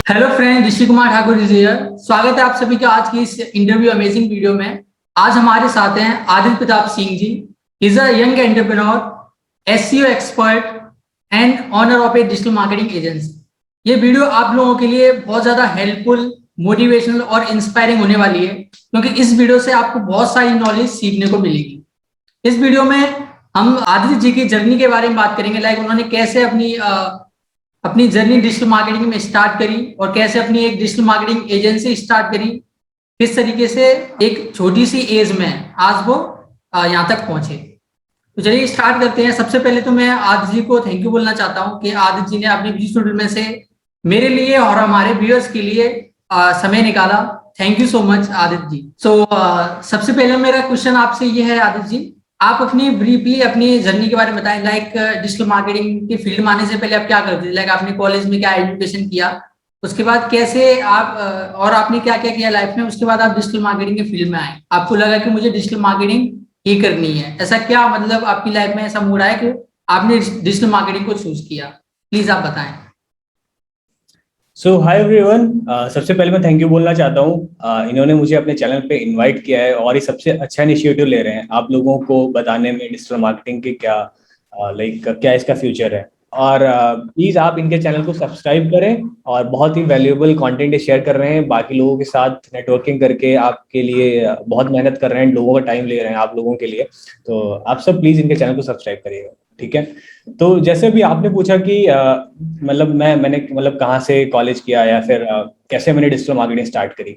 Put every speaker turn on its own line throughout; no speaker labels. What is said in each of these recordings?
Hello friend, Rishi Kumar Thakur ji here. स्वागत है आप सभी का आज की इस इंटरव्यू अमेजिंग वीडियो में। आज हमारे साथ हैं Aditya Pratap Singh ji. Is a young entrepreneur, SEO expert and owner of a digital marketing agency. ये वीडियो आप लोगों के लिए बहुत ज्यादा हेल्पफुल, मोटिवेशनल और इंस्पायरिंग होने वाली है, क्योंकि इस वीडियो से आपको बहुत सारी नॉलेज सीखने को मिलेगी। इस वीडियो में हम आदित्य जी की जर्नी के बारे में बात करेंगे, लाइक उन्होंने कैसे अपनी जर्नी डिजिटल मार्केटिंग में स्टार्ट करी और कैसे अपनी एक डिजिटल मार्केटिंग एजेंसी स्टार्ट करी, किस तरीके से एक छोटी सी एज में आज वो यहाँ तक पहुंचे। तो चलिए स्टार्ट करते हैं। सबसे पहले तो मैं आदित्य जी को थैंक यू बोलना चाहता हूँ कि आदित्य जी ने अपने बिजी शेड्यूल में से मेरे लिए और हमारे व्यूअर्स के लिए समय निकाला। Thank you so much Aditya ji. सबसे पहले मेरा क्वेश्चन आपसे ये है आदित्य जी, आप अपनी ब्रीफली अपनी जर्नी के बारे में बताएं। लाइक डिजिटल मार्केटिंग के फील्ड में आने से पहले आप क्या करते थे? लाइक आपने कॉलेज में क्या एजुकेशन किया, उसके बाद कैसे आप और आपने क्या क्या किया लाइफ में, उसके बाद आप डिजिटल मार्केटिंग के फील्ड में आए, आपको लगा कि मुझे डिजिटल मार्केटिंग ही करनी है। ऐसा क्या मतलब आपकी लाइफ में ऐसा मूड आया कि आपने डिजिटल मार्केटिंग को चूज किया? प्लीज आप बताएं।
सो हाय एवरीवन। सबसे पहले मैं थैंक यू बोलना चाहता हूँ। इन्होंने मुझे अपने चैनल पे इनवाइट किया है और ये सबसे अच्छा इनिशिएटिव ले रहे हैं आप लोगों को बताने में डिजिटल मार्केटिंग के क्या क्या इसका फ्यूचर है। और प्लीज आप इनके चैनल को सब्सक्राइब करें और बहुत ही वैल्यूएबल कंटेंट शेयर कर रहे हैं बाकी लोगों के साथ नेटवर्किंग करके आपके लिए बहुत मेहनत कर रहे हैं, लोगों का टाइम ले रहे हैं आप लोगों के लिए। तो आप सब प्लीज इनके चैनल को सब्सक्राइब करिएगा, ठीक है। तो जैसे भी आपने पूछा कि मतलब मैंने मतलब कहाँ से कॉलेज किया या फिर कैसे मैंने डिजिटल मार्केटिंग स्टार्ट करी।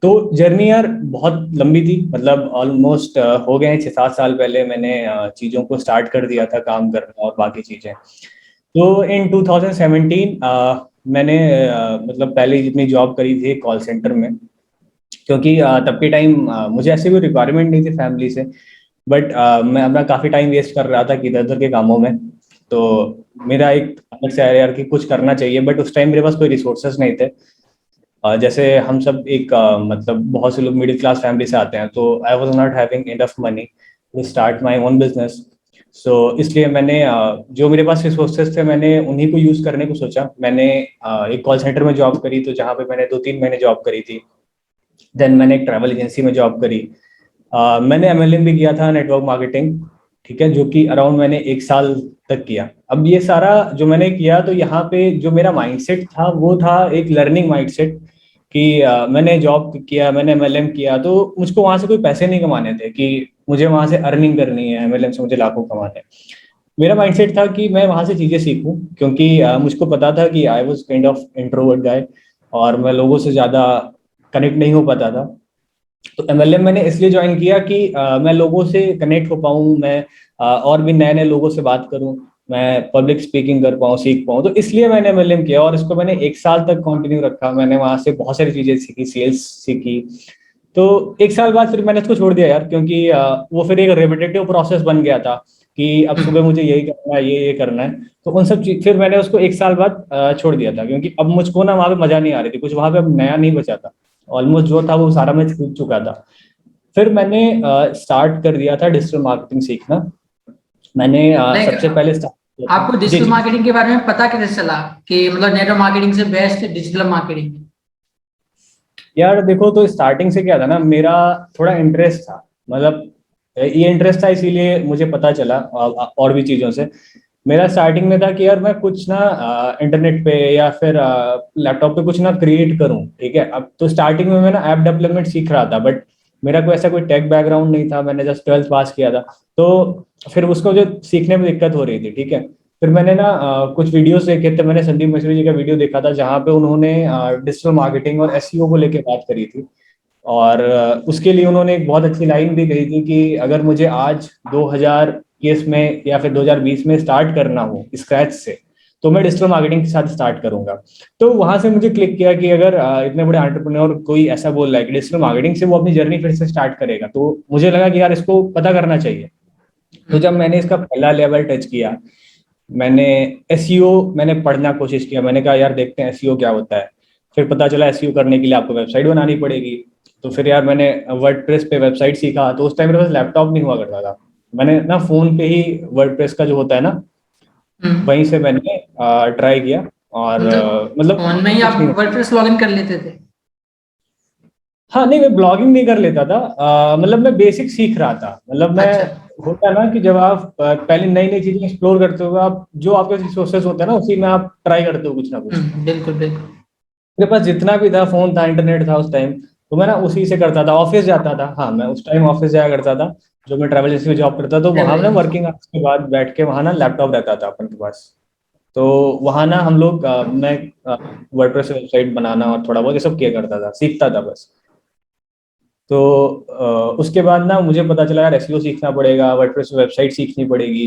तो जर्नी यार बहुत लंबी थी, मतलब ऑलमोस्ट हो गए 6-7 साल पहले मैंने चीज़ों को स्टार्ट कर दिया था, काम करना और बाकी चीज़ें। तो इन 2017 मैंने मतलब पहले जितनी जॉब करी थी कॉल सेंटर में, क्योंकि तब के टाइम मुझे ऐसी कोई रिक्वायरमेंट नहीं थी फैमिली से। बट मैं अपना काफ़ी टाइम वेस्ट कर रहा था कि इधर उधर के कामों में। तो मेरा एक अलग से आया यार कि कुछ करना चाहिए, बट उस टाइम मेरे पास कोई रिसोर्सेज नहीं थे। जैसे हम सब एक मतलब बहुत से लोग मिडिल क्लास फैमिली से आते हैं, तो I was not having enough money to start my own business. So इसलिए मैंने जो मेरे पास रिसोर्सेज थे मैंने उन्हीं को यूज़ करने को सोचा। मैंने एक कॉल सेंटर में जॉब करी, तो जहाँ पे मैंने 2-3 महीने जॉब करी थी। देन मैंने एक ट्रैवल एजेंसी में जॉब करी। मैंने एमएलएम भी किया था, नेटवर्क मार्केटिंग, ठीक है, जो कि अराउंड मैंने 1 साल तक किया। अब ये सारा जो मैंने किया, तो यहाँ पे जो मेरा माइंडसेट था वो था एक लर्निंग माइंडसेट कि मैंने जॉब किया, मैंने एमएलएम किया, तो मुझको वहाँ से कोई पैसे नहीं कमाने थे कि मुझे वहाँ से अर्निंग करनी है, एमएलएम से मुझे लाखों कमाने हैं। मेरा माइंडसेट था कि मैं वहाँ से चीज़ें सीखूं, क्योंकि मुझको पता था कि I was kind of introvert guy और मैं लोगों से ज़्यादा कनेक्ट नहीं हो पाता था। तो एमएलएम मैंने इसलिए ज्वाइन किया कि मैं लोगों से कनेक्ट हो पाऊँ, मैं और भी नए नए लोगों से बात करूँ, मैं पब्लिक स्पीकिंग कर पाऊँ, सीख पाऊँ। तो इसलिए मैंने एमएलएम किया और इसको मैंने 1 साल तक कंटिन्यू रखा। मैंने वहाँ से बहुत सारी चीज़ें सीखी, सेल्स सीखी। तो 1 साल बाद फिर मैंने इसको छोड़ दिया यार, क्योंकि वो फिर एक रिपीटेटिव प्रोसेस बन गया था कि अब सुबह मुझे यही करना है, ये करना है। तो उन सब चीज फिर मैंने उसको 1 साल बाद छोड़ दिया था, क्योंकि अब मुझको ना वहाँ पे मजा नहीं आ रही थी, कुछ वहाँ पे अब नया नहीं बचा था। ऑलमोस्ट जो था वो सारा मैं सीख चुका था। फिर मैंने स्टार्ट कर दिया था डिजिटल मार्केटिंग सीखना। मैंने
लाइक
सबसे पहले स्टार्ट किया था।
आपको
जी
डिजिटल
जी।
मार्केटिंग के बारे में पता कैसे चला कि मतलब नेटवर्क मार्केटिंग से बेस्ट डिजिटल मार्केटिंग?
यार देखो, तो स्टार्टिंग से क्या था ना, मेरा थोड़ा इंटरेस्ट था, मतलब ये इंटरेस्ट था इसीलिए मुझे पता चला और भी चीज़ों से। मेरा स्टार्टिंग में था कि यार मैं कुछ ना इंटरनेट पे या फिर लैपटॉप पे कुछ ना क्रिएट करूं, ठीक है। अब तो स्टार्टिंग में मैं ना ऐप डेवलपमेंट सीख रहा था, बट मेरा कोई ऐसा कोई टेक बैकग्राउंड नहीं था, मैंने जस्ट 12th पास किया था। तो फिर उसको जो सीखने में दिक्कत हो रही थी, ठीक है। फिर मैंने ना कुछ वीडियोस देखे थे, मैंने संदीप मसूरी जी का वीडियो देखा था जहाँ पे उन्होंने डिजिटल मार्केटिंग और एसईओ को लेके बात करी थी। और उसके लिए उन्होंने एक बहुत अच्छी लाइन भी कही थी कि अगर मुझे आज 2021 में या फिर 2020 में स्टार्ट करना हो स्क्रैच से, तो मैं डिजिटल मार्केटिंग के साथ स्टार्ट करूंगा। तो वहां से मुझे क्लिक किया कि अगर इतने बड़े एंटरप्रेन्योर कोई ऐसा बोल रहा है कि डिजिटल मार्केटिंग से वो अपनी जर्नी फिर से स्टार्ट करेगा, तो मुझे लगा कि यार इसको पता करना चाहिए। तो जब मैंने इसका पहला लेवल टच किया, मैंने एसईओ मैंने पढ़ना कोशिश किया। मैंने कहा यार देखते हैं एसईओ क्या होता है। फिर पता चला एसईओ करने के लिए आपको वेबसाइट बनानी पड़ेगी। तो फिर यार मैंने वर्डप्रेस पे वेबसाइट सीखा। तो उस टाइम मेरे पास लैपटॉप नहीं हुआ करता था, मैंने ना फोन पे ही वर्डप्रेस का जो होता है ना,
हम्म।
वहीं से मैंने ट्राई किया। और
मतलब
मतलब
फोन में ही
कुछ
आप
नहीं।
वर्डप्रेस लॉगिन कर लेते थे?
हाँ नहीं, मैं ब्लॉगिंग नहीं कर लेता था। मतलब मैं बेसिक सीख रहा था। मतलब मैं,
अच्छा।
होता है ना कि जब आप पहले नई नई चीजें एक्सप्लोर करते हो, आप जो आपके रिसोर्सेज होते हैं ना उसी में आप ट्राई करते हो कुछ ना कुछ।
बिल्कुल बिल्कुल।
मेरे पास जितना भी था, फोन था, इंटरनेट था उस टाइम, तो मैं ना उसी से करता था। ऑफिस जाता था, हाँ मैं उस टाइम ऑफिस जाया करता था, जो मैं ट्रैवल एजेंसी में जॉब करता, तो वहां
ट्रैवल
ना
एजेंसी।
वर्किंग आवर्स के बाद बैठ के वहां ना लैपटॉप रहता था अपन के पास। तो वहां ना हम लोग मैं वर्डप्रेस वेबसाइट बनाना और थोड़ा बहुत ये सब किया करता था, सीखता था बस। तो उसके बाद ना मुझे पता चला यार एसईओ सीखना पड़ेगा, वर्डप्रेस वेबसाइट सीखनी पड़ेगी।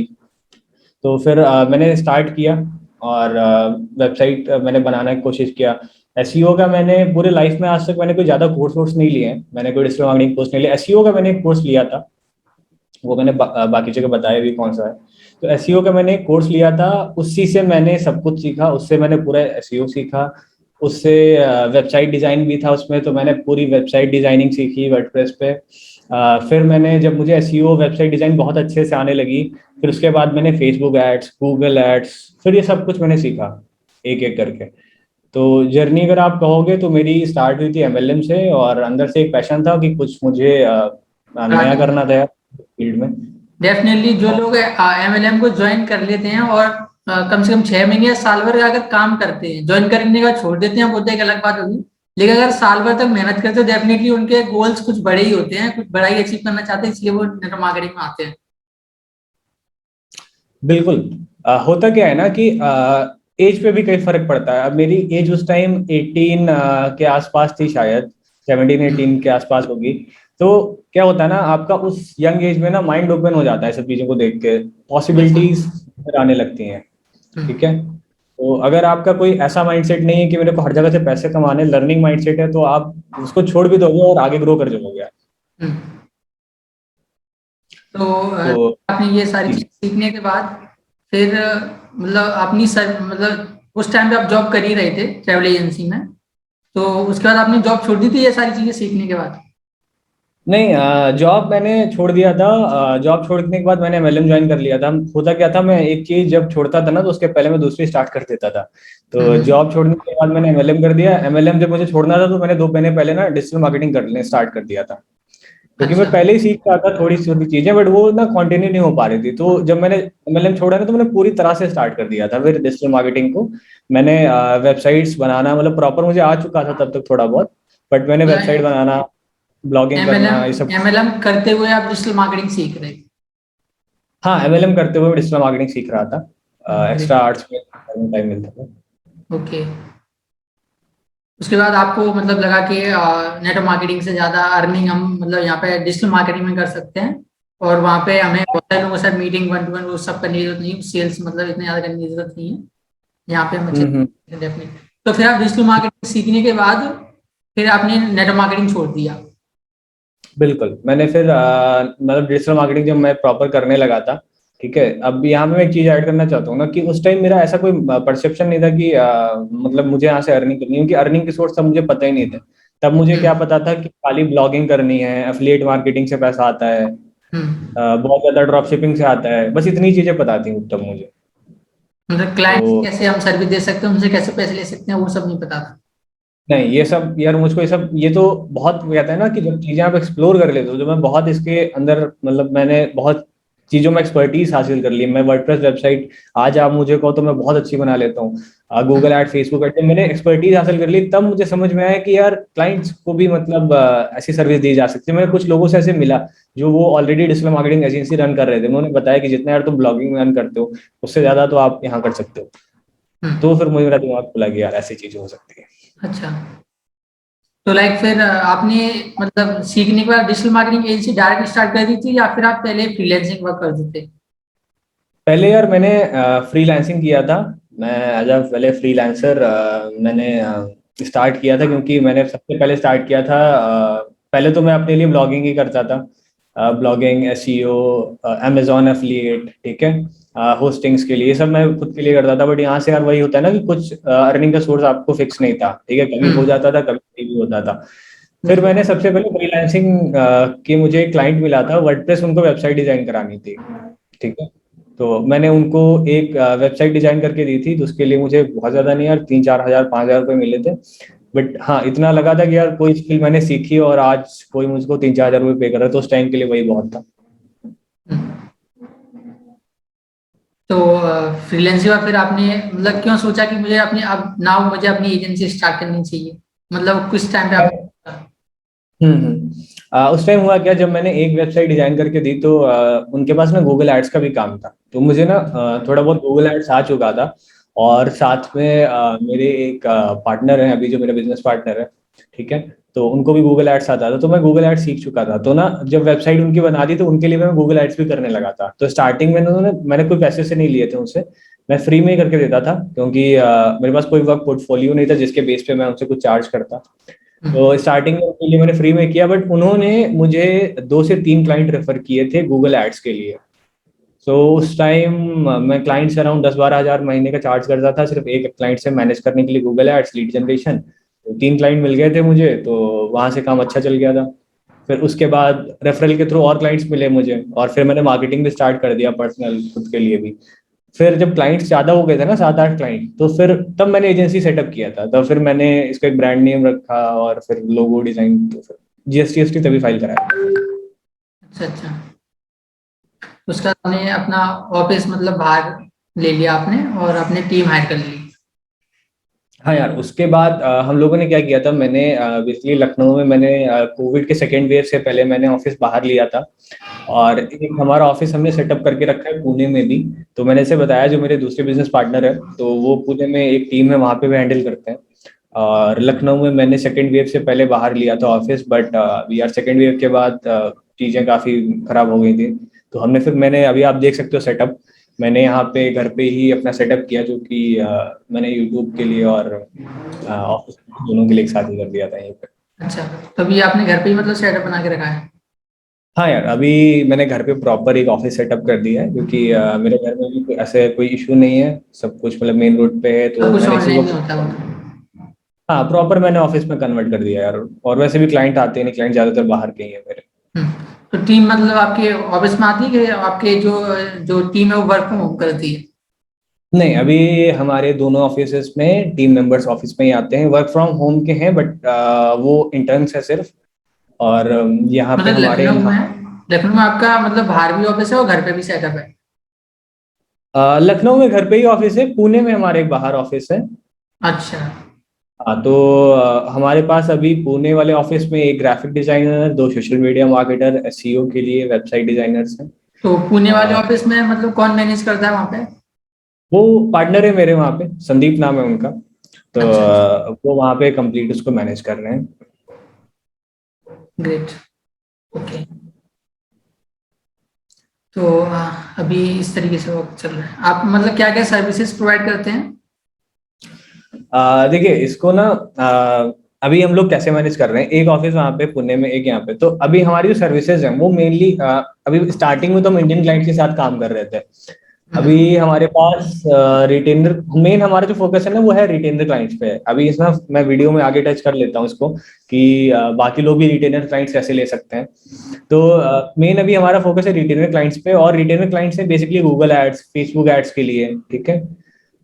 तो फिर मैंने स्टार्ट किया और वेबसाइट मैंने बनाने की कोशिश किया। एसईओ का मैंने पूरे लाइफ में आज तक मैंने कोई ज़्यादा कोर्स वोर्स नहीं लिए हैं, मैंने कोई डिजिटल मार्केटिंग कोर्स नहीं लिया। एसईओ का मैंने एक कोर्स लिया था, वो मैंने बाकी जगह बताया भी कौन सा है। तो एसईओ का मैंने एक कोर्स लिया था, उसी से मैंने सब कुछ सीखा, उससे मैंने पूरा एसईओ सीखा। उससे वेबसाइट डिज़ाइन भी था उसमें, तो मैंने पूरी वेबसाइट डिज़ाइनिंग सीखी वर्डप्रेस पे। फिर मैंने, जब मुझे एसईओ वेबसाइट डिज़ाइन बहुत अच्छे से आने लगी, फिर उसके बाद मैंने फेसबुक एड्स, गूगल एड्स, फिर ये सब कुछ मैंने सीखा एक एक करके। तो जर्नी अगर आप कहोगे तो मेरी स्टार्ट हुई थी एमएलएम से, और अंदर से एक पैशन था कि कुछ मुझे नया करना था फील्ड में।
डेफिनेटली जो लोग एमएलएम को ज्वाइन कर लेते हैं और कम से कम 6 महीने या साल भर अगर काम करते हैं, ज्वाइन करने के बाद छोड़ देते हैं, वो तो एक अलग बात होगी। लेकिन अगर साल भर तक मेहनत करते हैं, डेफिनेटली उनके गोल्स कुछ बड़े ही होते हैं, कुछ बड़ा ही अचीव करना चाहते हैं, इसलिए वो नेटवर्क मार्केटिंग में आते हैं।
बिल्कुल। होता क्या है ना कि एज पे भी कई फर्क पड़ता है। अब मेरी एज उस टाइम 18 के आसपास थी शायद, 17 18 के आसपास होगी। तो क्या होता है ना, आपका उस यंग एज में ना माइंड ओपन हो जाता है सब चीज़ों को देख के,
बिल्कुल।
पॉसिबिलिटीज आने लगती हैं। ठीक
हम्म।
है। तो अगर आपका कोई ऐसा माइंडसेट नहीं है कि मेरे को हर जगह से पैसे कमाने, लर्निंग माइंडसेट है, तो आप उसको छोड़ भी दोगे और आगे ग्रो कर जाओगे।
हम्म। तो
तो
आपने ये सारी
जी।
चीज सीखने के बाद फिर मतलब अपनी सर मतलब उस टाइम पे आप जॉब कर ही रहे थे ट्रैवल एजेंसी में, तो उसके बाद आपने जॉब छोड़ दी थी ये सारी चीजें सीखने के बाद?
नहीं, जॉब मैंने छोड़ दिया था। जॉब छोड़ने के बाद मैंने एमएलएम ज्वाइन कर लिया था। होता क्या था, मैं एक चीज जब छोड़ता था ना तो उसके पहले मैं दूसरी स्टार्ट कर देता था। तो
हम्म।
जॉब छोड़ने के बाद मैंने एमएलएम कर दिया। एमएलएम जब मुझे छोड़ना था तो मैंने 2 महीने पहले ना डिजिटल मार्केटिंग करने स्टार्ट कर दिया था, क्योंकि
अच्छा।
मैं पहले ही सीख रहा था थोड़ी छोटी चीजें, बट वो ना कंटिन्यू नहीं हो पा रही थी। तो जब मैंने एमएलएम छोड़ा ना तो मैंने पूरी तरह से स्टार्ट कर दिया था फिर डिजिटल मार्केटिंग को। मैंने वेबसाइट्स बनाना, मतलब प्रॉपर मुझे आ चुका था तब तक थोड़ा बहुत, बट मैंने वेबसाइट बनाना, ब्लॉगिंग
एमएलएम
करना, ये सब।
एमएलएम करते हुए आप डिजिटल मार्केटिंग सीख रहे थे?
हाँ, एमएलएम करते हुए डिजिटल मार्केटिंग सीख रहा था, एक्स्ट्रा
ग्रेट।
आर्ट्स में टाइम मिलता था।
ओके। उसके बाद आपको मतलब लगा कि नेटवर्क मार्केटिंग से ज्यादा अर्निंग हम मतलब यहाँ पे डिजिटल मार्केटिंग में कर सकते हैं, और वहाँ पे हमें बहुत सारे लोगों के साथ मीटिंग वन टू वन वो सब करने की जरूरत नहीं, सेल्स मतलब इतने ज्यादा करने की जरूरत नहीं है, यहाँ पे हम अच्छे
हम्म।
डेफिनेटली। तो फिर आप डिजिटल मार्केटिंग सीखने के बाद फिर आपने नेटवर्क मार्केटिंग छोड़ दिया?
बिल्कुल। मैंने फिर मतलब डिजिटल मार्केटिंग जब मैं प्रॉपर करने लगा था, ठीक है। अब यहाँ पे मैं एक चीज ऐड करना चाहता हूँ ना, कि उस टाइम मेरा ऐसा कोई परसेप्शन नहीं था कि मतलब मुझे यहाँ से अर्निंग करनी है, क्योंकि अर्निंग के सोर्स तब मुझे पता ही नहीं थे। तब मुझे क्या
हम्म।
पता था कि खाली ब्लॉगिंग करनी है, एफिलिएट मार्केटिंग से पैसा आता है,
हम्म।
बहुत ज्यादा ड्रॉप शिपिंग से आता है, बस इतनी चीजें पता थी तब मुझे।
मतलब
तो
क्लाइंट कैसे हम सर्विस दे सकते हैं, उनसे कैसे पैसे ले सकते हैं, वो सब नहीं पता था?
नहीं, ये सब यार मुझको ये सब, ये तो बहुत कहते हैं ना कि जब चीजें आप एक्सप्लोर कर लेते हो, जो मैं बहुत इसके अंदर, मतलब मैंने बहुत चीजों में एक्सपर्टीज हासिल कर ली। मैं वर्डप्रेस वेबसाइट आज आप मुझे कहो तो मैं बहुत अच्छी बना लेता हूँ। गूगल
हम्म।
एड, फेसबुक एड, जब मैंने एक्सपर्टीज हासिल कर ली तब मुझे समझ में आया कि यार क्लाइंट्स को भी मतलब ऐसी सर्विस दी जा सकती है। मैं कुछ लोगों से ऐसे मिला जो वो already digital marketing agency run कर रहे थे, उन्होंने बताया कि जितना यार तुम ब्लॉगिंग रन करते हो उससे ज्यादा तो आप यहाँ कर सकते हो। तो
हम्म।
फिर मुझे, मेरा दिमाग खुला कि यार ऐसी चीजें हो सकती है।
अच्छा। तो लाइक फिर आपने मतलब सीखने के बाद digital marketing agency direct start कर दी थी, या फिर आप पहले फ्रीलैंसिंग वर्क करते थे?
पहले यार मैंने फ्रीलांसिंग किया था। मैं एज अ पहले फ्रीलांसर मैंने स्टार्ट किया था, क्योंकि मैंने सबसे पहले स्टार्ट किया था। पहले तो मैं अपने लिए ब्लॉगिंग ही करता था, ब्लॉगिंग, एसईओ, अमेजॉन एफिलिएट, ठीक है, होस्टिंग्स के लिए, ये सब मैं खुद के लिए करता था। बट यहाँ से यार वही होता है ना कि कुछ अर्निंग का सोर्स आपको फिक्स नहीं था, ठीक है, कभी हो
हम्म।
जाता था कभी नहीं भी होता था। फिर
बिल्कुल।
मैंने सबसे पहले फ्रीलांसिंग की मुझे एक क्लाइंट मिला था, वर्डप्रेस उनको वेबसाइट डिजाइन करानी थी, ठीक है। तो मैंने उनको एक वेबसाइट डिजाइन करके दी थी, तो उसके लिए मुझे बहुत ज्यादा नहीं यार, 3-4 हज़ार 5 हज़ार रुपये मिले थे। बट हाँ, इतना लगा था कि यार कोई स्किल मैंने सीखी और आज कोई मुझको 3-4 हज़ार रुपये पे कर रहा है, तो उस टाइम के लिए वही बहुत था।
तो फ्रीलांसिंग का फिर आपने मतलब क्यों सोचा कि मुझे अपनी अब नाउ मुझे अपनी एजेंसी स्टार्ट करनी चाहिए, मतलब किस टाइम पे आप?
उस टाइम हुआ क्या, जब मैंने एक वेबसाइट डिजाइन करके दी तो उनके पास ना गूगल एड्स का भी काम था, तो मुझे ना थोड़ा बहुत गूगल एड्स आ चुका था। और साथ में मेरे एक पार्टनर है अभी, जो मेरा बिजनेस पार्टनर है, ठीक है, तो उनको भी गूगल एड्स आता था, तो मैं गूगल एड्स सीख चुका था। तो ना जब वेबसाइट उनकी बना दी तो उनके लिए मैं गूगल एड्स भी करने लगा था। तो स्टार्टिंग में मैंने कोई पैसे से नहीं लिए थे उनसे, मैं फ्री में ही करके देता था, क्योंकि मेरे पास कोई वर्क पोर्टफोलियो नहीं था जिसके बेस पे मैं उनसे कुछ चार्ज करता। तो स्टार्टिंग में उनके लिए मैंने फ्री में किया, बट उन्होंने मुझे 2 से 3 क्लाइंट रेफर किए थे गूगल एड्स के लिए। सो उस टाइम मैं क्लाइंट से अराउंड 10-12 हज़ार महीने का चार्ज करता था, सिर्फ एक क्लाइंट से मैनेज करने के लिए गूगल एड्स लीड जनरेशन। तो 3 क्लाइंट मिल गए थे मुझे, तो वहां से काम अच्छा चल गया था। फिर उसके बाद रेफरल के थ्रू और क्लाइंट्स मिले मुझे, और फिर मैंने मार्केटिंग भी स्टार्ट कर दिया पर्सनल खुद के लिए भी। फिर जब क्लाइंट्स ज्यादा हो गए थे ना, 7-8 क्लाइंट, तो फिर तब मैंने एजेंसी सेटअप किया था। तब फिर मैंने इसका एक ब्रांड नेम रखा और फिर लोगो डिजाइन, तो फिर जीएसटी तभी फाइल कराया।
अच्छा अच्छा। उसका आपने अपना ऑफिस मतलब बाहर ले लिया आपने और अपनी टीम हायर कर ली?
हाँ यार, उसके बाद हम लोगों ने क्या किया था, मैंने बेसिकली लखनऊ में मैंने कोविड के सेकेंड वेव से पहले मैंने ऑफिस बाहर लिया था। और एक हमारा ऑफिस हमने सेटअप करके रखा है पुणे में भी। तो मैंने इसे बताया, जो मेरे दूसरे बिजनेस पार्टनर है, तो वो पुणे में एक टीम है, वहाँ पे भी हैंडल करते हैं। और लखनऊ में मैंने सेकेंड वेव से पहले बाहर लिया था ऑफिस, बट यार सेकेंड वेव के बाद चीज़ें काफ़ी खराब हो गई थी। तो मैंने अभी आप देख सकते हो सेटअप, मैंने यहाँ पे घर पे ही अपना सेटअप किया, जो कि मैंने यूट्यूब के लिए और ऑफिस दोनों के लिए एक साथ ही कर दिया था यहीं पे।
अच्छा, तो अभी आपने घर पे ही मतलब सेटअप बना के रखा है?
हाँ यार, अभी मैंने घर पे प्रॉपर एक ऑफिस सेटअप कर दिया है, क्योंकि मेरे घर में भी ऐसे कोई इशू नहीं है, सब कुछ मतलब मेन रोड पे है,
सब
तो
कुछ
मैंने इसी
ऑनलाइन
को
में होता है वो?
हाँ प्रॉपर मैंने ऑफिस में कन्वर्ट कर दिया यार। और वैसे भी क्लाइंट आते हैं नहीं, क्लाइंट ज्यादातर बाहर के ही है मेरे।
हम्म। तो टीम मतलब आपके ऑफिस में आती है कि आपके जो जो टीम है वो वर्क फ्रॉम होम करती है?
नहीं, अभी हमारे दोनों ऑफिस में टीम मेंबर्स ऑफिस में ही आते हैं, वर्क फ्रॉम होम के हैं, बट वो इंटर्न्स है सिर्फ। और यहाँ पे
मतलब
हमारे
लखनऊ में आपका मतलब बाहर भी ऑफिस है और घर पे भी सेटअप है?
लखनऊ में घर पे ही ऑफिस है, पुणे में हमारे एक बाहर ऑफिस है।
अच्छा।
हाँ, तो हमारे पास अभी पुणे वाले ऑफिस में एक graphic designer, 2 social media marketer, SEO के लिए वेबसाइट डिजाइनर्स हैं।
तो पुणे वाले
और
ऑफिस में मतलब कौन मैनेज करता है वहाँ पे?
वो पार्टनर है मेरे वहाँ पे, संदीप नाम है उनका। तो
अच्छा अच्छा।
वो वहाँ पे कंप्लीट उसको मैनेज कर रहे हैं।
ग्रेट। ओके। तो अभी इस तरीके से वर्क चल रहा है। आप मतलब क्या क्या सर्विसेज प्रोवाइड करते हैं?
देखिए इसको ना, अभी हम लोग कैसे मैनेज कर रहे हैं, एक ऑफिस वहाँ पे पुणे में, एक यहाँ पे। तो अभी हमारी जो सर्विसेज हैं वो मेनली, अभी स्टार्टिंग में तो हम इंडियन क्लाइंट के साथ काम कर रहे थे। अभी हमारे पास रिटेनर, मेन हमारा जो फोकस है ना वो है रिटेनर क्लाइंट्स पे। अभी इसमें मैं वीडियो में आगे टच कर लेता हूँ इसको, कि बाकी लोग भी रिटेनर क्लाइंट्स कैसे ले सकते हैं। तो मेन अभी हमारा फोकस है रिटेनर क्लाइंट्स पे, और रिटेनर क्लाइंट्स है basically Google ads, Facebook ads के लिए, ठीक है,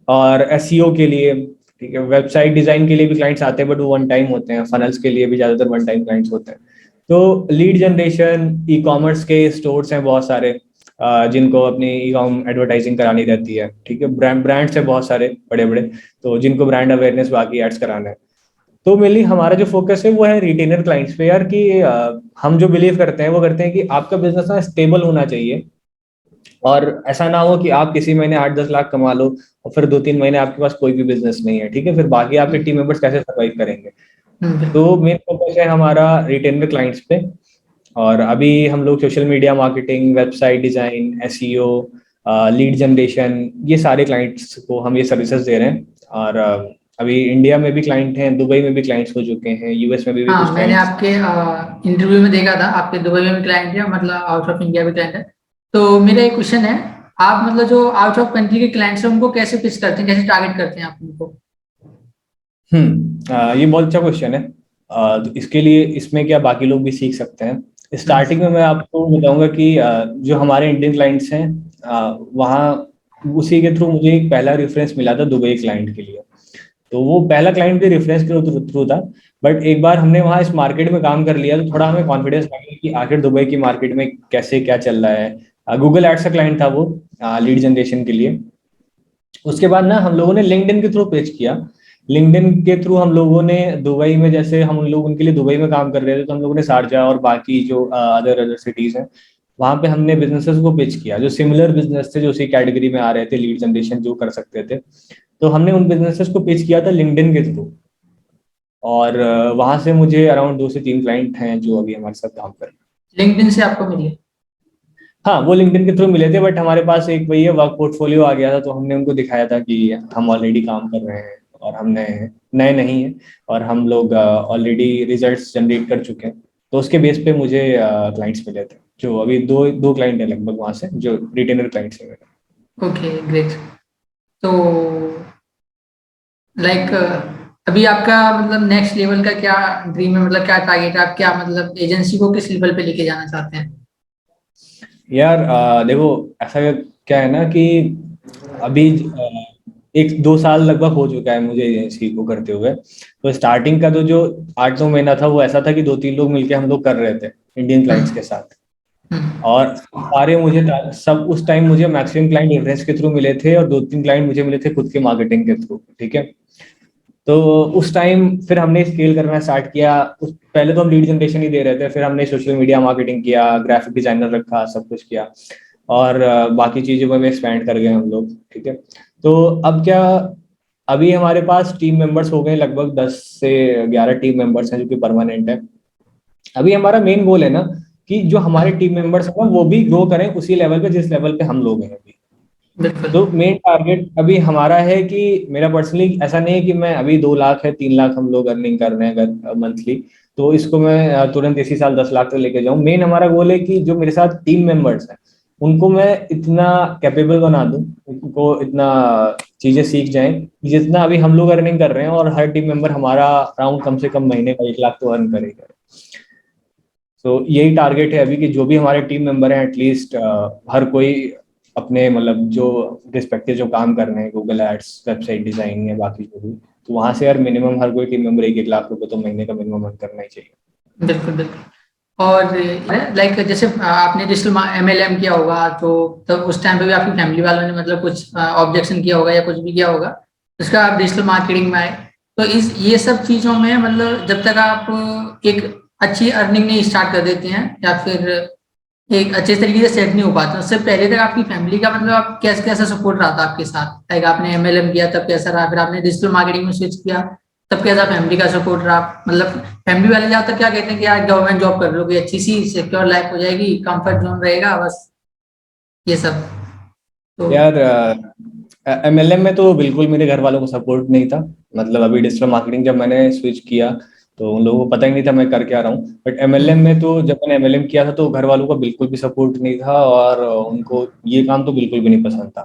और एसईओ के लिए, ठीक है, वेबसाइट डिजाइन के लिए भी क्लाइंट्स आते हैं, बट वो वन टाइम होते हैं। फनल्स के लिए भी ज्यादातर वन टाइम क्लाइंट्स होते हैं। तो लीड जनरेशन, ई कॉमर्स के स्टोर्स हैं बहुत सारे, जिनको अपनी ई कॉम एडवर्टाइजिंग करानी रहती है, ठीक है, ब्रांड्स है बहुत सारे बड़े बड़े, तो जिनको ब्रांड अवेयरनेस बाकी एड्स कराना है। तो मेनली हमारा जो फोकस है वो है रिटेनर क्लाइंट्स पे यार, कि हम जो बिलीव करते हैं वो करते हैं कि आपका बिजनेस ना स्टेबल होना चाहिए। और ऐसा ना हो कि आप किसी महीने 8-10 लाख कमा लो और फिर 2-3 महीने आपके पास कोई भी बिजनेस नहीं है, ठीक है, फिर बाकी आपके टीम मेंबर्स कैसे सर्वाइव करेंगे।
बिल्कुल।
तो मेन फोकस है हमारा रिटेनर क्लाइंट्स पे। और अभी हम लोग social media marketing, website design, SEO, lead generation, ये सारे क्लाइंट्स को हम ये सर्विसेज दे रहे हैं। और अभी इंडिया में भी क्लाइंट हैं, दुबई में भी क्लाइंट्स हो चुके हैं, यूएस में भी
हाँ,
कुछ
मैंने
क्लाइंट्स।
आपके इंटरव्यू में देखा था, आपके दुबई में भी क्लाइंट है, मतलब आउट ऑफ इंडिया भी क्लाइंट है। तो मेरा एक क्वेश्चन है, आप मतलब जो आउट ऑफ कंट्री के क्लाइंट्स हैं उनको कैसे पिच करते हैं, कैसे टारगेट करते हैं आप उनको?
ये बहुत अच्छा क्वेश्चन है। तो इसके लिए इसमें क्या बाकी लोग भी सीख सकते हैं।
हम्म।
स्टार्टिंग में मैं आपको बताऊंगा कि जो हमारे इंडियन क्लाइंट्स हैं, वहाँ उसी के थ्रू मुझे एक पहला रेफरेंस मिला था दुबई क्लाइंट के लिए। तो वो पहला क्लाइंट भी रेफरेंस के थ्रू था। बट एक बार हमने वहाँ इस मार्केट में काम कर लिया तो थोड़ा हमें कॉन्फिडेंस आ गया कि आखिर दुबई की मार्केट में कैसे क्या चल रहा है। गूगल एड्स का क्लाइंट था वो, लीड जनरेशन के लिए। उसके बाद ना हम लोगों ने लिंक्डइन के थ्रू पेज किया। लिंक्डइन के थ्रू हम लोगों ने दुबई में, जैसे हम लोग उनके लिए दुबई में काम कर रहे थे, तो हम लोगों ने शारजा और बाकी जो अदर अदर सिटीज हैं वहाँ पे हमने बिजनेसेस को पिच किया जो सिमिलर बिजनेस थे, जो उसी कैटेगरी में आ रहे थे, लीड जनरेशन जो कर सकते थे। तो हमने उन बिजनेसेस को पिच किया था लिंक्डइन के थ्रू। और वहां से मुझे अराउंड 2 से 3 क्लाइंट हैं जो अभी हमारे साथ काम कर रहे हैं।
लिंक्डइन से आपको मिली?
हाँ, वो लिंक्डइन के थ्रू मिले थे, बट हमारे पास एक वही है वर्क पोर्टफोलियो आ गया था, तो हमने उनको दिखाया था कि हम ऑलरेडी काम कर रहे हैं और हमने नए नहीं है और हम लोग ऑलरेडी रिजल्ट्स जनरेट कर चुके हैं। तो उसके बेस पे मुझे क्लाइंट्स मिले थे, जो अभी दो दो क्लाइंट है लगभग वहां से, जो रिटेनर क्लाइंट्स है मेरे।
Okay, great. तो लाइक अभी आपका मतलब नेक्स्ट लेवल का क्या ड्रीम है, मतलब क्या टारगेट है? आप क्या मतलब एजेंसी को किस लेवल पे लेके जाना चाहते हैं?
यार देखो, ऐसा क्या है ना कि अभी 1-2 साल लगभग हो चुका है मुझे एजेंसी को करते हुए। तो स्टार्टिंग का तो जो 8-9 महीना था वो ऐसा था कि 2-3 लोग मिलके हम लोग कर रहे थे इंडियन क्लाइंट्स के साथ।
हम्म।
और सारे मुझे सब उस टाइम मुझे मैक्सिमम क्लाइंट रेफरेंस के थ्रू मिले थे और 2-3 क्लाइंट मुझे मिले थे खुद के मार्केटिंग के थ्रू। ठीक है। तो उस टाइम फिर हमने स्केल करना स्टार्ट किया। पहले तो हम लीड जनरेशन ही दे रहे थे, फिर हमने सोशल मीडिया मार्केटिंग किया, ग्राफिक डिजाइनर रखा, सब कुछ किया। और बाकी चीजों में भी एक्सपैंड कर गए हम लोग। ठीक है। तो अब क्या, अभी हमारे पास टीम मेंबर्स हो गए लगभग 10 से 11 टीम मेंबर्स हैं जो कि परमानेंट है। अभी हमारा मेन गोल है ना कि जो हमारे टीम मेंबर्स हैं वो भी ग्रो करें उसी लेवल पे जिस लेवल पे हम लोग हैं अभी।
बिल्कुल।
तो मेन टारगेट अभी हमारा है कि मेरा पर्सनली ऐसा नहीं है कि मैं अभी 2 लाख है 3 लाख हम लोग अर्निंग कर रहे हैं अगर मंथली, तो इसको मैं तुरंत इसी साल 10 लाख तक लेके जाऊं। मेन हमारा गोल है कि जो मेरे साथ टीम मेंबर्स हैं उनको मैं इतना कैपेबल बना दूं, उनको इतना चीजें सीख जाएं कि जितना अभी हम लोग अर्निंग कर रहे हैं, और हर टीम मेंबर हमारा अराउंड कम से कम महीने का 1 लाख तो अर्न करेगा। तो यही टारगेट है अभी कि जो भी हमारे टीम मेंबर हैं एटलीस्ट हर कोई अपने मतलब जो रिस्पेक्टिव जो काम कर रहे हैं, गूगल एड्स, वेबसाइट डिजाइन या बाकी जो भी, तो वहां से यार मिनिमम हर कोई टीम मेंबर 1-1 लाख रुपए तो महीने का मिनिमम अर्न करना ही चाहिए।
बिल्कुल बिल्कुल। और लाइक जैसे आपने डिजिटल एमएलएम किया होगा, तो तब उस टाइम पे भी आपकी फैमिली वालों ने मतलब कुछ ऑब्जेक्शन किया होगा या कुछ भी किया होगा, उसका आप डिजिटल मार्केटिंग में आए। तो इस ये सब चीजों में मतलब जब तक आप एक अच्छी अर्निंग नहीं स्टार्ट कर देते हैं या फिर एक अच्छे तरीके से सेट नहीं हो पाते, उससे पहले तक आपकी फैमिली का मतलब आप कैसा कैसा सपोर्ट रहा था आपके साथ? लाइक आपने एमएलएम किया तब कैसा रहा, फिर आपने डिजिटल मार्केटिंग में स्विच किया तब कैसा फैमिली का सपोर्ट रहा? मतलब फैमिली वाले ज्यादातर क्या कहते हैं कि यार गवर्नमेंट जॉब कर लो, कोई अच्छी सी सिक्योर लाइफ हो जाएगी, कंफर्ट जोन रहेगा, बस ये सब। तो
यार एमएलएम में तो बिल्कुल मेरे घर वालों को सपोर्ट नहीं था। मतलब अभी डिजिटल मार्केटिंग जब मैंने स्विच किया तो उन लोगों को पता ही नहीं था मैं कर क्या रहा हूँ। बट एमएलएम में तो जब मैंने एमएलएम किया था तो घर वालों का बिल्कुल भी सपोर्ट नहीं था और उनको ये काम तो बिल्कुल भी नहीं पसंद था।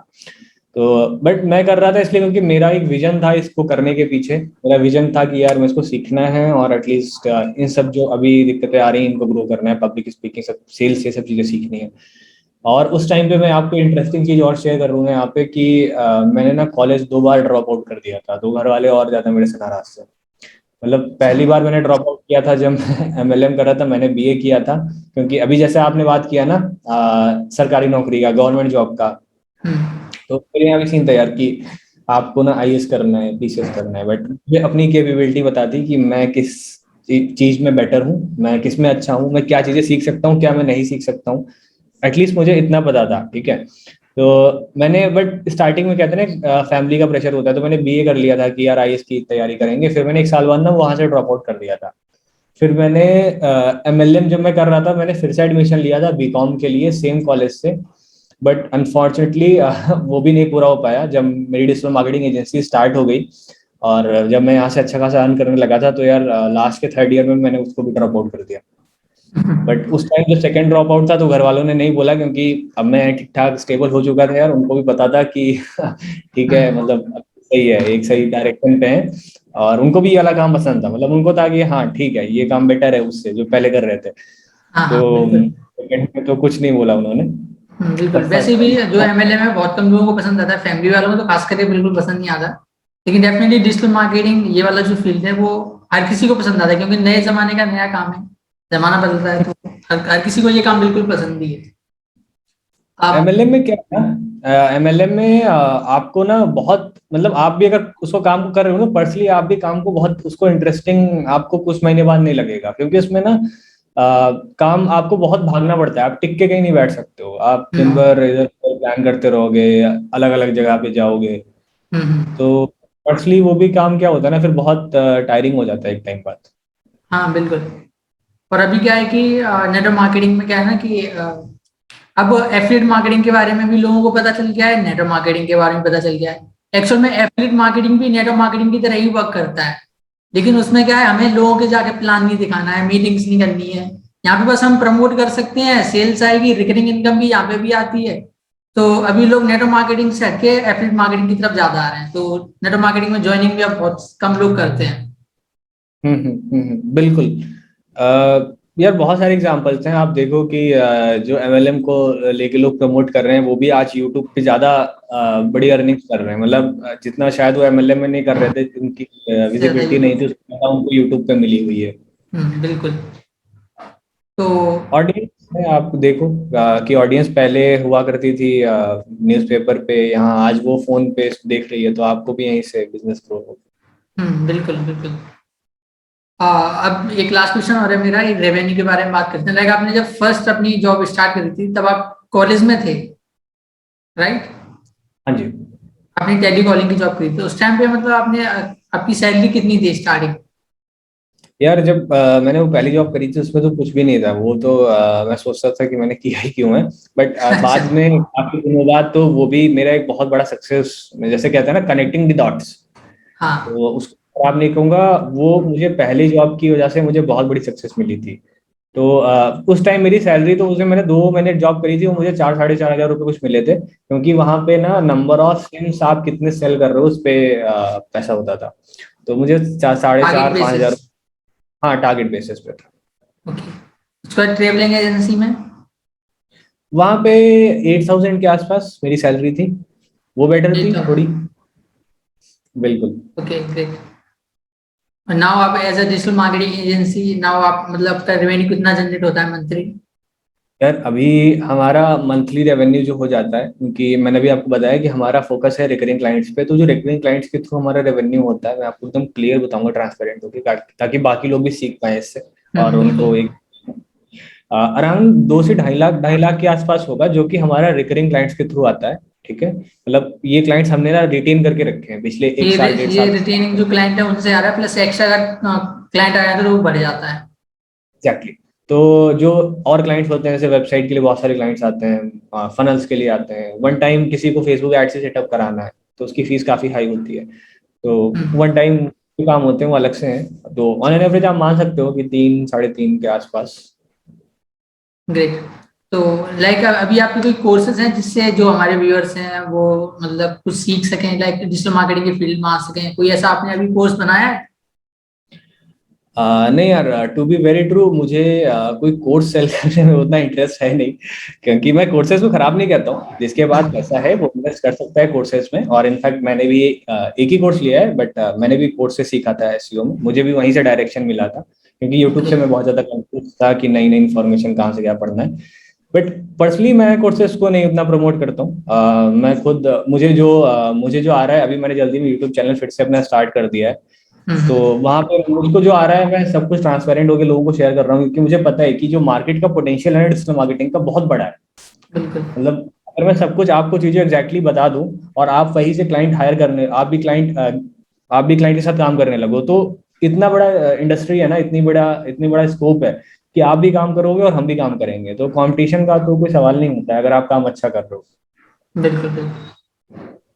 तो बट मैं कर रहा था इसलिए क्योंकि मेरा एक विजन था इसको करने के पीछे। मेरा विजन था कि यार मैं इसको सीखना है और एटलीस्ट इन सब जो अभी दिक्कतें आ रही हैं इनको ग्रो करना है, पब्लिक स्पीकिंग, सब सेल्स, ये सब चीज़ें सीखनी है। और उस टाइम पे मैं आपको इंटरेस्टिंग चीज और शेयर करूंगा यहाँ पे कि मैंने ना कॉलेज 2 बार ड्रॉप आउट कर दिया था, तो घर वाले और ज्यादा मेरे से नाराज थे। मतलब पहली बार मैंने ड्रॉप आउट किया था जब मैं एमएलएम कर रहा था, मैंने बीए किया था। क्योंकि अभी जैसे आपने बात किया ना सरकारी नौकरी का, गवर्नमेंट जॉब का,
हम्म।
तो मेरे यहाँ भी सीन था यार कि आपको ना आईएएस करना है, पीसीएस करना है, बट मुझे अपनी कैपेबिलिटी बताती कि मैं किस चीज में बेटर हूँ, मैं किस में अच्छा हूँ, मैं क्या चीजें सीख सकता हूँ, क्या मैं नहीं सीख सकता हूँ। एटलीस्ट मुझे इतना पता था। ठीक है। तो मैंने बट स्टार्टिंग में कहते हैं ना फैमिली का प्रेशर होता है, तो मैंने बीए कर लिया था कि यार आईएएस की तैयारी करेंगे। फिर मैंने 1 साल बाद ना वहां से ड्रॉप आउट कर दिया था। फिर मैंने एमएलएम जब मैं कर रहा था मैंने फिर से एडमिशन लिया था बीकॉम के लिए सेम कॉलेज से। बट अनफॉर्चुनेटली वो भी नहीं पूरा हो पाया जब मेरी डिजिटल मार्केटिंग एजेंसी स्टार्ट हो गई। और जब मैं यहाँ से अच्छा खासा अर्न करने लगा था तो यार लास्ट के 3rd ईयर में मैंने उसको भी ड्रॉप आउट कर दिया। बट उस टाइम जो सेकंड ड्रॉप आउट था तो घर वालों ने नहीं बोला, क्योंकि अब मैं ठीक ठाक स्टेबल हो चुका था यार, उनको भी पता था कि ठीक है, मतलब अब सही है, एक सही डायरेक्शन पे है। और उनको भी ये वाला काम पसंद था, मतलब उनको था कि हाँ ठीक है, ये काम बेटर है उससे जो पहले कर रहे थे।
हाँ हाँ
तो
बिल्कुल।
सेकंड में तो कुछ नहीं बोला उन्होंने।
बिल्कुल।
पर
वैसे भी जो
फर्स्ट
एमएलएम है बहुत कम लोगों को पसंद आता है, फैमिली वालों को तो खास करके बिल्कुल पसंद नहीं आता। लेकिन डेफिनेटली डिजिटल मार्केटिंग ये वाला जो फील्ड है वो हर किसी को पसंद आता है, क्योंकि नए जमाने का नया काम है, जमाना बदलता है, तो हर किसी को ये काम बिल्कुल पसंद भी है। आप
एमएलएम में क्या है ना, एमएलएम में आपको ना बहुत मतलब आप भी अगर उसको काम को कर रहे हो ना पर्सनली आप भी काम को बहुत उसको इंटरेस्टिंग आपको कुछ महीने बाद नहीं लगेगा, क्योंकि उसमें ना काम आपको बहुत भागना पड़ता है। आप टिक के कहीं नहीं बैठ सकते हो, आप दिन
हम्म
भर इधर प्लान करते रहोगे, अलग अलग जगह पे जाओगे।
हम्म।
तो पर्सनली वो भी काम क्या होता है ना फिर बहुत टायरिंग हो जाता है एक टाइम बाद।
हाँ बिल्कुल। और अभी क्या है कि नेटवर्क मार्केटिंग में क्या है ना कि अब एफिलिएट मार्केटिंग के बारे में भी लोगों को पता चल गया है, नेटवर्क मार्केटिंग के बारे में पता चल गया है। एक्चुअल में एफिलिएट मार्केटिंग भी नेटवर्क मार्केटिंग की तरह ही वर्क करता है, लेकिन उसमें क्या है, हमें लोगों के जाके प्लान नहीं दिखाना है, मीटिंग्स नहीं करनी है। यहाँ पे बस हम प्रमोट कर सकते हैं, सेल्स आएगी, रिकरिंग इनकम भी यहाँ पे भी आती है। तो अभी लोग नेटवर्क मार्केटिंग से हटके एफिलिएट मार्केटिंग की तरफ ज्यादा आ रहे हैं, तो नेटवर्क मार्केटिंग में ज्वाइनिंग भी अब बहुत कम लोग करते हैं।
बिल्कुल। यार बहुत सारे एग्जांपल्स हैं, आप देखो कि जो एमएलएम को लेके लोग प्रमोट कर रहे हैं वो भी आज यूट्यूब पे ज्यादा बड़ी अर्निंग्स कर रहे हैं। मतलब जितना शायद वो एमएलएम में नहीं कर रहे थे, उनकी
ज्यादा
विजिबिलिटी नहीं
यूट्यूब।
थी उसका उनको यूट्यूब पे मिली हुई है।
बिल्कुल। तो
ऑडियंस में आप देखो कि ऑडियंस पहले हुआ करती थी न्यूज़पेपर पे, यहाँ आज वो फोन पे देख रही है, तो आपको भी यहीं से बिजनेस ग्रो होगा।
बिल्कुल बिल्कुल। अब एक लास्ट क्वेश्चन और है मेरा, एक रेवेन्यू के बारे में बात करते हैं। लाइक आपने जब फर्स्ट अपनी जॉब स्टार्ट करी थी तब आप कॉलेज में थे, राइट?
हाँ जी।
आपने टेली कॉलिंग की जॉब करी थी, उस टाइम पे मतलब आपने आपकी सैलरी कितनी थी स्टार्टिंग?
यार जब मैंने वो पहली जॉब करी थी उसमें तो कुछ भी नहीं था, वो तो मैं सोचता था कि मैंने किया ही क्यों है। बट
अच्छा।
बाद में काफी दिनों बाद तो वो भी मेरा एक बहुत बड़ा सक्सेस, जैसे कहते हैं ना कनेक्टिंग द डॉट्स,
हाँ।
तो उसको खराब नहीं कहूंगा। वो मुझे पहली जॉब की वजह से मुझे बहुत बड़ी सक्सेस मिली थी। तो उस टाइम मेरी सैलरी तो उसमें मैंने 2 महीने जॉब करी थी, वो मुझे 4 साढ़े 4 हजार रुपये कुछ मिले थे, क्योंकि वहां पे ना नंबर ऑफ सिम्स आप कितने सेल कर रहे हो उस पे पैसा होता था। तो मुझे साढ़े
टारगेट
चार 5 हजार।
बेसिस।
हाँ टारगेट बेसिस पे था।
ओके। उसके बाद ट्रेवलिंग एजेंसी में?
वहां पे 8,000 के आसपास मेरी सैलरी थी, वो बेटर
ये
थी
तो।
थोड़ी। बिल्कुल।
Okay great. नाउ आप as a digital marketing agency, now आप मतलब आपका रेवेन्यू कितना जनरेट होता है मंथली?
यार अभी हमारा मंथली रेवेन्यू जो हो जाता है, क्योंकि मैंने भी आपको बताया कि हमारा फोकस है रिकरिंग क्लाइंट्स पे, तो जो रिकरिंग क्लाइंट्स के थ्रू हमारा रेवेन्यू होता है मैं आपको एकदम क्लियर बताऊंगा ट्रांसपेरेंट होकर, ताकि बाकी लोग भी सीख पाए इससे और
बिल्कुल।
उनको एक अराउंड 2 से 2.5 लाख के आसपास होगा जो कि हमारा रिकरिंग क्लाइंट्स के थ्रू आता है। ठीक है, मतलब ये क्लाइंट्स हमने ना रिटेन करके रखे हैं पिछले एक
ये
साल 1.5 साल।
ये रिटेनिंग जो क्लाइंट है उनसे आ रहा है, प्लस एक्स्ट्रा अगर क्लाइंट आया तो वो बढ़ जाता है।
एग्जैक्टली। तो जो और क्लाइंट्स होते हैं, जैसे वेबसाइट के लिए बहुत सारे क्लाइंट्स आते हैं, फनल्स के लिए आते हैं, वन टाइम किसी को फेसबुक एड से सेटअप कराना है तो उसकी फीस काफी हाई होती है। तो वन टाइम जो काम होते हैं वो अलग से हैं, तो ऑन एन एवरेज आप मान सकते हो कि 3 साढ़े 3 के आसपास।
ग्रेट। तो लाइक अभी आपके कोई कोर्सेज हैं जिससे जो हमारे व्यूअर्स हैं वो मतलब कुछ सीख सकें, लाइक डिजिटल मार्केटिंग के फील्ड में आ सकें? कोई ऐसा आपने अभी कोर्स बनाया है?
नहीं यार, टू बी वेरी ट्रू मुझे कोई कोर्स सेल करने में उतना इंटरेस्ट है नहीं, क्योंकि मैं कोर्सेज को खराब नहीं कहता हूँ, जिसके पास पैसा है वो इन्वेस्ट कर सकता है कोर्सेज में। और इनफैक्ट मैंने भी एक ही कोर्स लिया है, बट मैंने भी कोर्स से सीखा था एसईओ में, मुझे भी वहीं से डायरेक्शन मिला था, क्योंकि यूट्यूब से
ग्रेट।
मैं बहुत ज्यादा कंफ्यूज था कि नई नई इन्फॉर्मेशन कहाँ से क्या पढ़ना है। बट पर्सनली मैं कोर्सेज को नहीं उतना प्रमोट करता हूँ। मैं खुद मुझे जो आ रहा है, अभी मैंने जल्दी में यूट्यूब चैनल फिर से अपना स्टार्ट कर दिया है, तो वहां पे मुझको जो आ रहा है मैं सब कुछ ट्रांसपेरेंट होकर लोगों को शेयर कर रहा हूँ, क्योंकि मुझे पता है कि जो मार्केट का पोटेंशियल है डिजिटल मार्केटिंग का बहुत बड़ा है।
बिल्कुल।
मतलब अगर मैं सब कुछ आपको चीजें एग्जैक्टली बता दूं और आप वहीं से क्लाइंट हायर करने, आप भी क्लाइंट के साथ काम करने लगो, तो इतना बड़ा इंडस्ट्री है ना, इतनी बड़ा स्कोप है कि आप भी काम करोगे और हम भी काम करेंगे, तो कंपटीशन का तो कोई सवाल नहीं होता है अगर आप काम अच्छा कर रहे हो।
बिल्कुल बिल्कुल।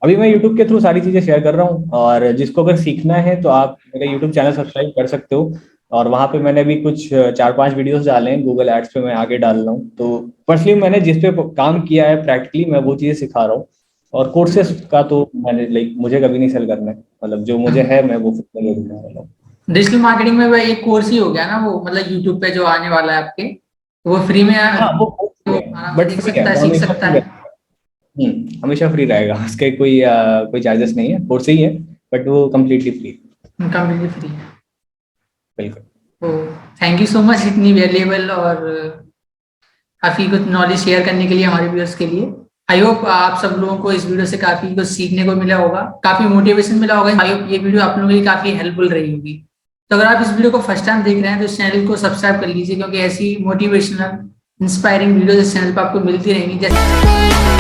अभी मैं यूट्यूब के थ्रू सारी चीजें शेयर कर रहा हूँ, और जिसको अगर सीखना है तो आप मेरा यूट्यूब चैनल सब्सक्राइब कर सकते हो। और वहां पे मैंने भी कुछ 4 5 वीडियोस डाले हैं, गूगल एड्स पे मैं आगे डाल रहा हूँ, तो पर्सनली मैंने जिस पे काम किया है प्रैक्टिकली मैं वो चीजें सिखा रहा हूँ। और कोर्सेज का तो मैंने लाइक मुझे कभी नहीं सेल करना है, मतलब जो मुझे है मैं वो खुद से ले लूंगा वाला हूँ।
डिजिटल मार्केटिंग में वह एक कोर्स ही हो गया ना वो, मतलब यूट्यूब पे जो आने वाला है आपके, तो वो फ्री में
हाँ वो
तो आराम से
बट
देख सकता है, सीख सकता है।
हमेशा फ्री रहेगा, उसके कोई चार्जेस नहीं है, कोर्स ही है, बट वो कम्प्लीटली फ्री।
कंप्लीटली फ्री है।
बिल्कुल।
तो थैंक यू सो मच इतनी वैल्यूएबल और काफी कुछ नॉलेज शेयर करने के लिए हमारे व्यूअर्स के लिए। आई होप आप सब लोगों को इस वीडियो से काफी कुछ सीखने को मिला होगा, काफी मोटिवेशन मिला होगा। आई होप ये वीडियो आप लोगों के लिए काफी हेल्पफुल रही होगी। तो अगर आप इस वीडियो को फर्स्ट टाइम देख रहे हैं तो इस चैनल को सब्सक्राइब कर लीजिए, क्योंकि ऐसी मोटिवेशनल इंस्पायरिंग वीडियो इस चैनल पर आपको मिलती रहेंगी। जैसे